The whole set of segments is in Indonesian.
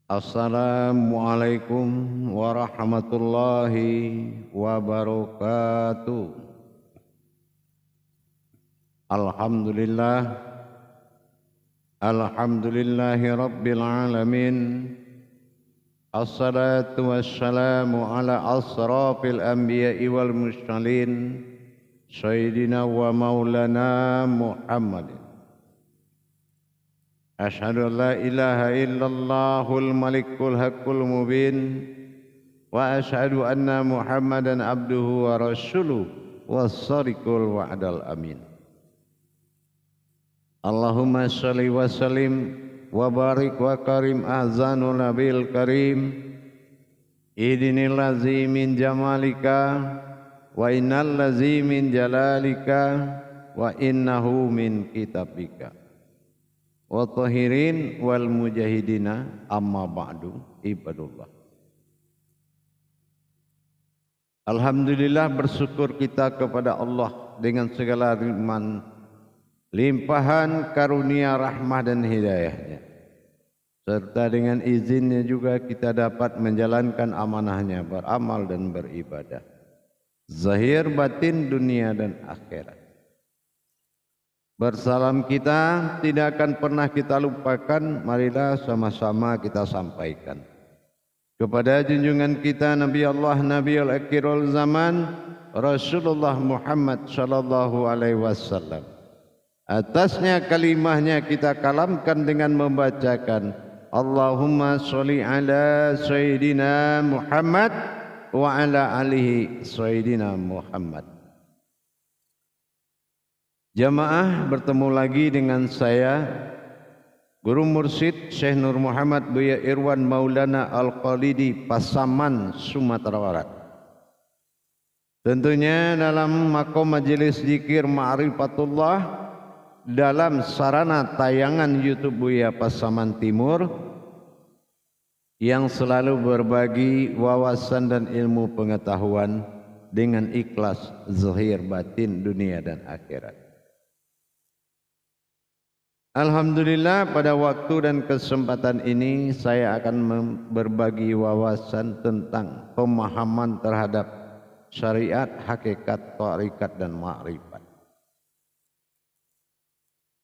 Assalamualaikum warahmatullahi wabarakatuh. Alhamdulillah, alhamdulillahi rabbil alamin. Assalatu wassalamu ala asrafil anbiya'i wal mursalin, sayyidina wa maulana Muhammadin. Asyhadu an la ilaha illallahul malikul haqqul mubin wa asyhadu anna Muhammadan abduhu wa rasuluh was-sadiqul wa'dal amin. Allahumma shalli wa sallim wa barik wa karim azanul nabil karim idinil ladzi min jamalika wa innal ladzi min jalalika wa innahu min kitabika wa tahirin wal mujahidina amma ba'du ibadullah. Alhamdulillah, bersyukur kita kepada Allah dengan segala limpahan karunia rahmah dan hidayahnya, serta dengan izinnya juga kita dapat menjalankan amanahnya, beramal dan beribadah zahir batin dunia dan akhirat. Bersalam kita tidak akan pernah kita lupakan, marilah sama-sama kita sampaikan kepada junjungan kita Nabi Allah, Nabi al-akhirul zaman, Rasulullah Muhammad sallallahu alaihi wasallam. Atasnya kalimahnya kita kalamkan dengan membacakan Allahumma sholli ala sayyidina Muhammad wa ala alihi sayyidina Muhammad. Jamaah, bertemu lagi dengan saya Guru Mursyid Syekh Nur Muhammad Buya Irwan Maulana Al-Khalidi, Pasaman, Sumatera Barat. Tentunya dalam makom majelis zikir Ma'rifatullah dalam sarana tayangan YouTube Buya Pasaman Timur yang selalu berbagi wawasan dan ilmu pengetahuan dengan ikhlas zahir batin dunia dan akhirat. Alhamdulillah, pada waktu dan kesempatan ini saya akan berbagi wawasan tentang pemahaman terhadap syariat, hakikat, tarekat dan ma'rifat.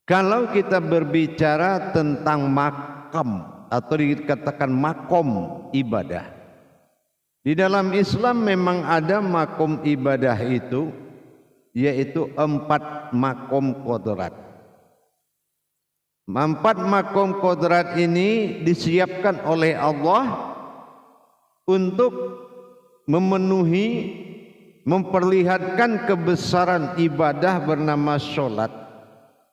Kalau kita berbicara tentang makam atau dikatakan makom ibadah, di dalam Islam memang ada makom ibadah itu, yaitu 4 makom kodrat. 4 makom kodrat ini disiapkan oleh Allah untuk memenuhi, memperlihatkan kebesaran ibadah bernama sholat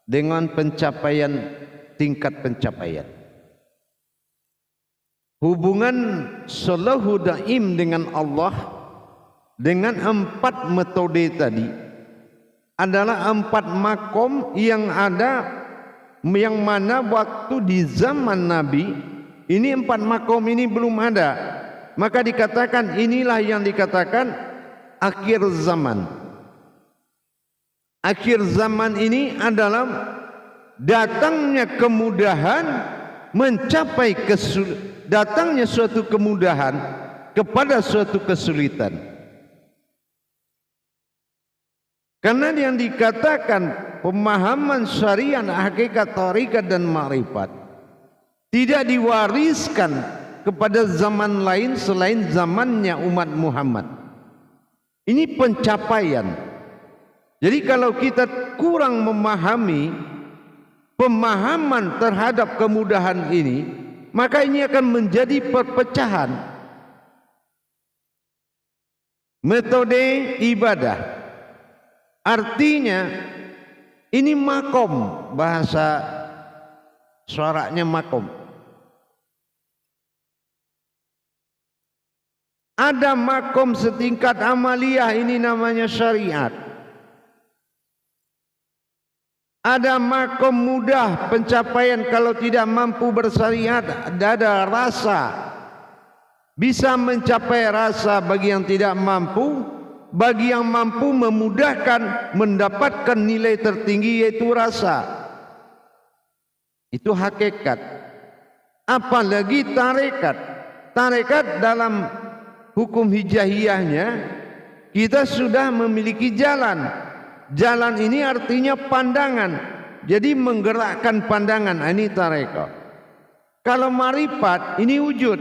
dengan pencapaian, tingkat pencapaian. Hubungan salahu daim dengan Allah dengan 4 metode tadi adalah 4 makom yang ada, yang mana waktu di zaman Nabi ini 4 makom ini belum ada. Maka dikatakan inilah yang dikatakan akhir zaman. Akhir zaman ini adalah datangnya kemudahan mencapai datangnya suatu kemudahan kepada suatu kesulitan. Karena yang dikatakan pemahaman syariat, hakikat, tarekat dan ma'rifat tidak diwariskan kepada zaman lain selain zamannya umat Muhammad. Ini pencapaian. Jadi kalau kita kurang memahami pemahaman terhadap kemudahan ini, maka ini akan menjadi perpecahan. Metode ibadah artinya ini makom, bahasa suaranya makom. Ada makom setingkat amaliyah, ini namanya syariat. Ada makom mudah pencapaian, kalau tidak mampu bersyariat ada rasa, bisa mencapai rasa bagi yang tidak mampu. Bagi yang mampu memudahkan mendapatkan nilai tertinggi, yaitu rasa. Itu hakikat. apalagi tarekat. Tarekat dalam hukum hijaiyahnya kita sudah memiliki jalan. Jalan ini artinya pandangan. Jadi menggerakkan pandangan, ini tarekat. Kalau marifat ini wujud.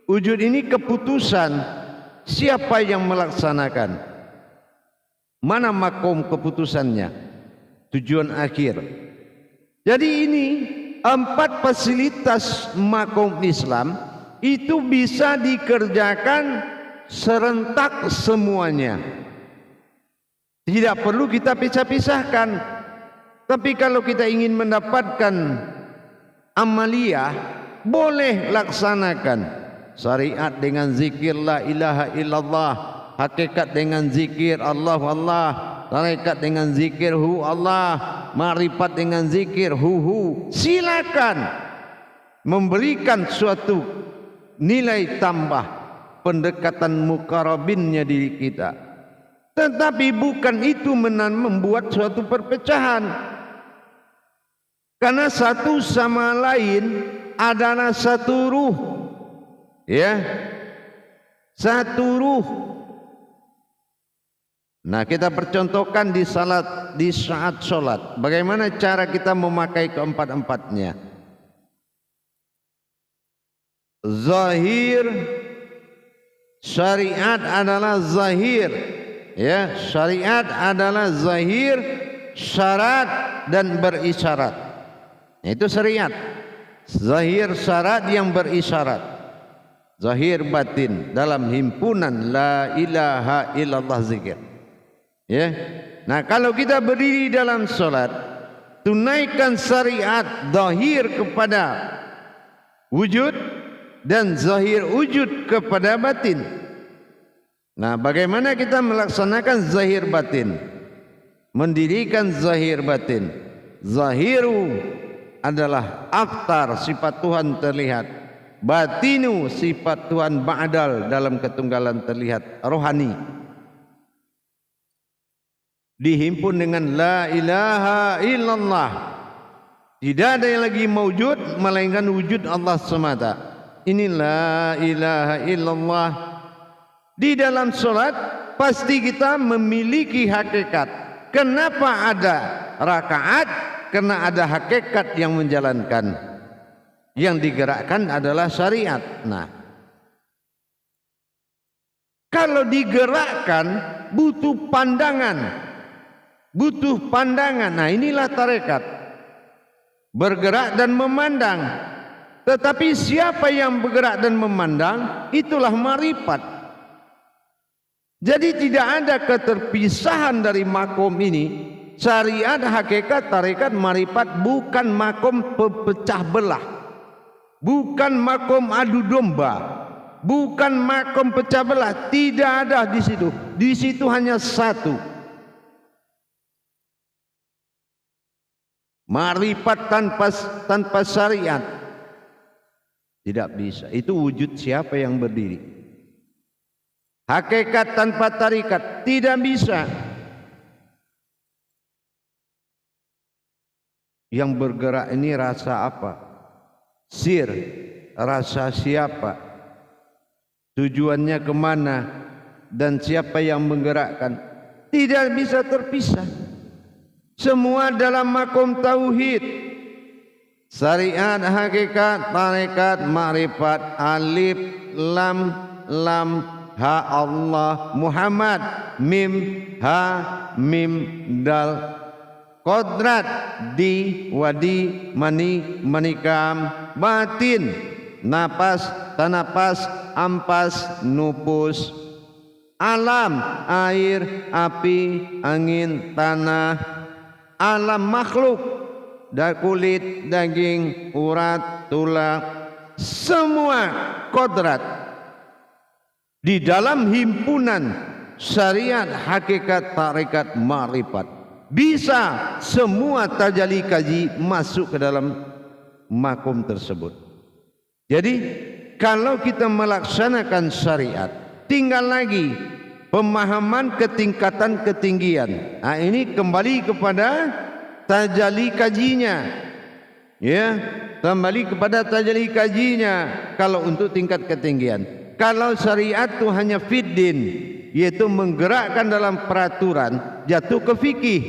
Wujud ini keputusan. Siapa yang melaksanakan? Mana makom keputusannya? Tujuan akhir. Jadi ini 4 fasilitas makom Islam itu bisa dikerjakan serentak semuanya. Tidak perlu kita pisah-pisahkan. Tapi kalau kita ingin mendapatkan amaliyah, boleh laksanakan. Syariat dengan zikir la ilaha illallah, hakikat dengan zikir Allah Allah, tarekat dengan zikir hu Allah, ma'rifat dengan zikir hu. Silakan memberikan suatu nilai tambah pendekatan mukarabinnya diri kita. Tetapi bukan itu membuat suatu perpecahan. Karena satu sama lain adalah satu ruh. Ya, satu ruh. Nah, kita percontohkan di saat sholat. Bagaimana cara kita memakai keempat-empatnya? Zahir, syariat adalah zahir. Ya, syariat adalah zahir, syarat dan berisyarat. Itu syariat. Zahir, syarat yang berisyarat. Zahir batin dalam himpunan la ilaha illallah zikir. Ya. Nah, kalau kita berdiri dalam salat, tunaikan syariat zahir kepada wujud dan zahir wujud kepada batin. Nah, bagaimana kita melaksanakan zahir batin? Mendirikan zahir batin. Zahiru adalah aktar sifat Tuhan terlihat. Batinu sifat Tuhan ba'dal dalam ketunggalan terlihat rohani. Dihimpun dengan la ilaha illallah. Tidak ada yang lagi mewujud melainkan wujud Allah semata. Ini la ilaha illallah. Di dalam solat pasti kita memiliki hakikat. Kenapa ada rakaat? Karena ada hakikat yang menjalankan. Yang digerakkan adalah syariat. Nah, kalau digerakkan butuh pandangan. Butuh pandangan. Nah, inilah tarekat. Bergerak dan memandang. Tetapi siapa yang bergerak dan memandang, itulah marifat. Jadi tidak ada keterpisahan dari makom ini. Syariat, hakikat, tarekat, marifat bukan makom pecah belah. Bukan makom adu domba, bukan makom pecah belah, tidak ada di situ. Di situ hanya satu. Marifat tanpa syariat tidak bisa. Itu wujud siapa yang berdiri. Hakikat tanpa tarikat tidak bisa. Yang bergerak ini rasa apa? Sir, rasa siapa, tujuannya kemana, dan siapa yang menggerakkan, tidak bisa terpisah. Semua dalam makom tauhid. Syariat, hakikat, tarekat, ma'rifat, alif, lam, ha Allah, Muhammad, mim, ha, mim, dal. Kodrat, di, wadi, mani, manikam, batin, napas, tanapas, ampas, nupus, alam, air, api, angin, tanah, alam makhluk, kulit, daging, urat, tulang, semua kodrat di dalam himpunan syariat, hakikat, tarekat, ma'rifat. Bisa semua tajalli kaji masuk ke dalam makom tersebut. Jadi kalau kita melaksanakan syariat, tinggal lagi pemahaman ketingkatan ketinggian. Nah, ini kembali kepada tajalli kajinya. Ya, kembali kepada tajalli kajinya kalau untuk tingkat ketinggian. Kalau syariat itu hanya fiddin, yaitu menggerakkan dalam peraturan, jatuh ke fikih.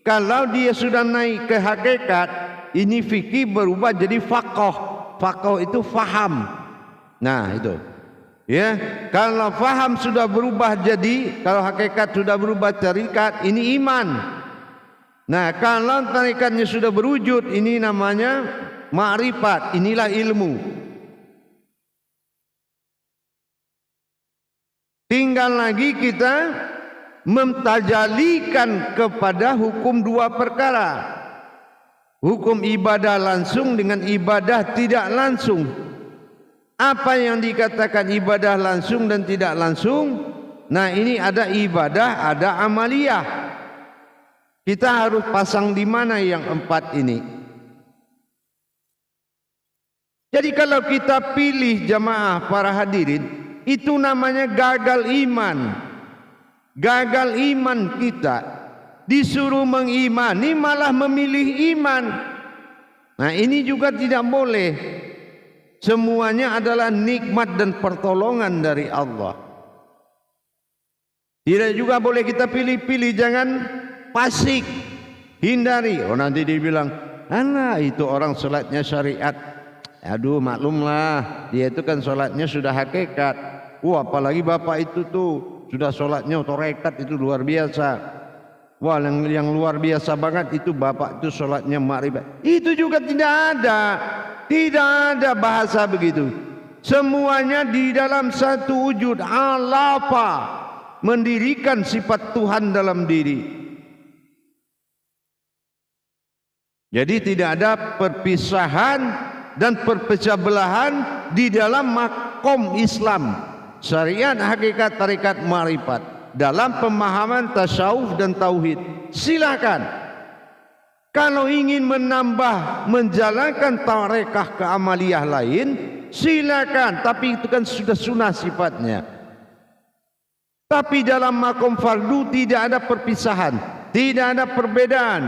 Kalau dia sudah naik ke hakikat, ini fikih berubah jadi faqih. Faqih itu faham. Nah itu, ya. Kalau faham sudah berubah jadi, kalau hakikat sudah berubah tarikat, ini iman. Nah kalau tarikatnya sudah berwujud, ini namanya ma'rifat. Inilah ilmu. Tinggal lagi kita mentajalikan kepada hukum dua perkara. Hukum ibadah langsung dengan ibadah tidak langsung. Apa yang dikatakan ibadah langsung dan tidak langsung? Nah ini ada ibadah, ada amaliyah. Kita harus pasang di mana yang empat ini? Jadi kalau kita pilih jamaah para hadirin, itu namanya gagal iman. Gagal iman kita, disuruh mengimani malah memilih iman. Nah ini juga tidak boleh. Semuanya adalah nikmat dan pertolongan dari Allah. Tidak juga boleh kita pilih-pilih, jangan fasik, hindari. Oh nanti dibilang, alah itu orang sholatnya syariat. Aduh maklumlah, dia itu kan sholatnya sudah hakikat. Apalagi bapak itu tuh sudah sholatnya tarekat, itu luar biasa. Wah yang luar biasa banget itu bapak itu sholatnya ma'rifat. Itu juga tidak ada bahasa begitu. Semuanya di dalam satu wujud alafa, mendirikan sifat Tuhan dalam diri. Jadi tidak ada perpisahan dan perpecah belahan di dalam makom Islam. Syariat, hakikat, tarikat, ma'rifat. Dalam pemahaman tasawuf dan tauhid, silakan. Kalau ingin menambah, menjalankan tarekah ke amaliyah lain, silakan. Tapi itu kan sudah sunnah sifatnya. Tapi dalam makom fardu tidak ada perpisahan, tidak ada perbedaan.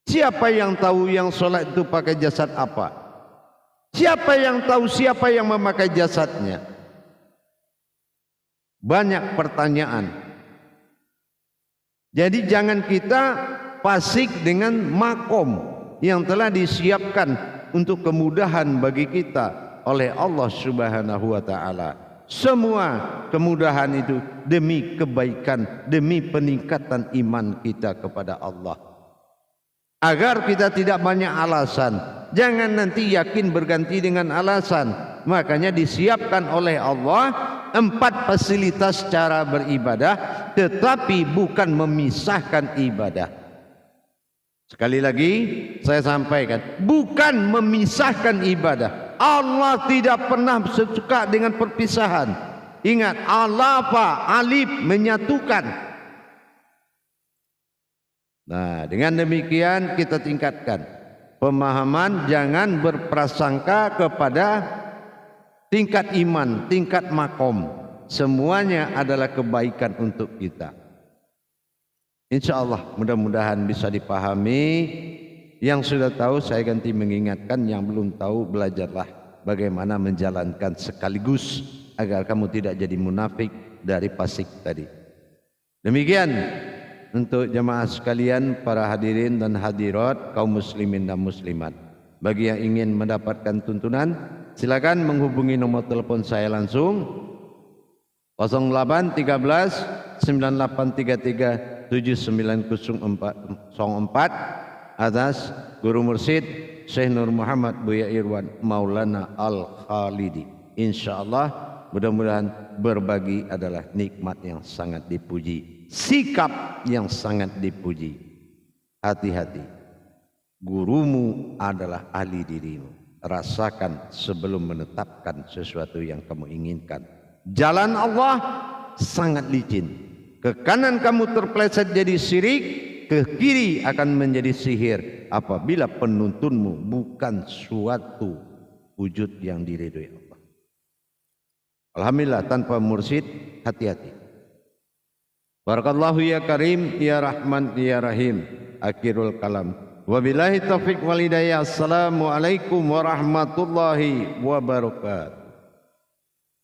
Siapa yang tahu yang sholat itu pakai jasad apa? Siapa yang tahu siapa yang memakai jasadnya? Banyak pertanyaan. Jadi jangan kita fasik dengan makom yang telah disiapkan untuk kemudahan bagi kita oleh Allah Subhanahu wa taala. Semua kemudahan itu demi kebaikan, demi peningkatan iman kita kepada Allah. Agar kita tidak banyak alasan. Jangan nanti yakin berganti dengan alasan. Makanya disiapkan oleh Allah 4 fasilitas cara beribadah, tetapi bukan memisahkan ibadah. Sekali lagi saya sampaikan, bukan memisahkan ibadah. Allah tidak pernah suka dengan perpisahan. Ingat, alafa, alif, menyatukan. Nah, dengan demikian kita tingkatkan pemahaman, jangan berprasangka kepada tingkat iman, tingkat makom. Semuanya adalah kebaikan untuk kita. Insya Allah mudah-mudahan bisa dipahami. Yang sudah tahu saya ganti mengingatkan, yang belum tahu belajarlah bagaimana menjalankan sekaligus agar kamu tidak jadi munafik dari fasik tadi. Demikian untuk jamaah sekalian, para hadirin dan hadirat, kaum muslimin dan muslimat. Bagi yang ingin mendapatkan tuntunan, silakan menghubungi nomor telepon saya langsung 0813 9833 7904 atas Guru Mursyid Syekh Nur Muhammad Buya Irwan Maulana Al-Khalidi. Insyaallah mudah-mudahan berbagi adalah nikmat yang sangat dipuji, sikap yang sangat dipuji. Hati-hati, gurumu adalah ahli dirimu. Rasakan sebelum menetapkan sesuatu yang kamu inginkan. Jalan Allah sangat licin. Ke kanan kamu terpeleset jadi syirik, ke kiri akan menjadi sihir apabila penuntunmu bukan suatu wujud yang diridhoi Allah. Alhamdulillah, tanpa mursyid hati-hati. Barakallahu ya karim ya rahman ya rahim. Akhirul kalam Wabillahi taufiq wal hidayah. Assalamualaikum warahmatullahi wabarakatuh.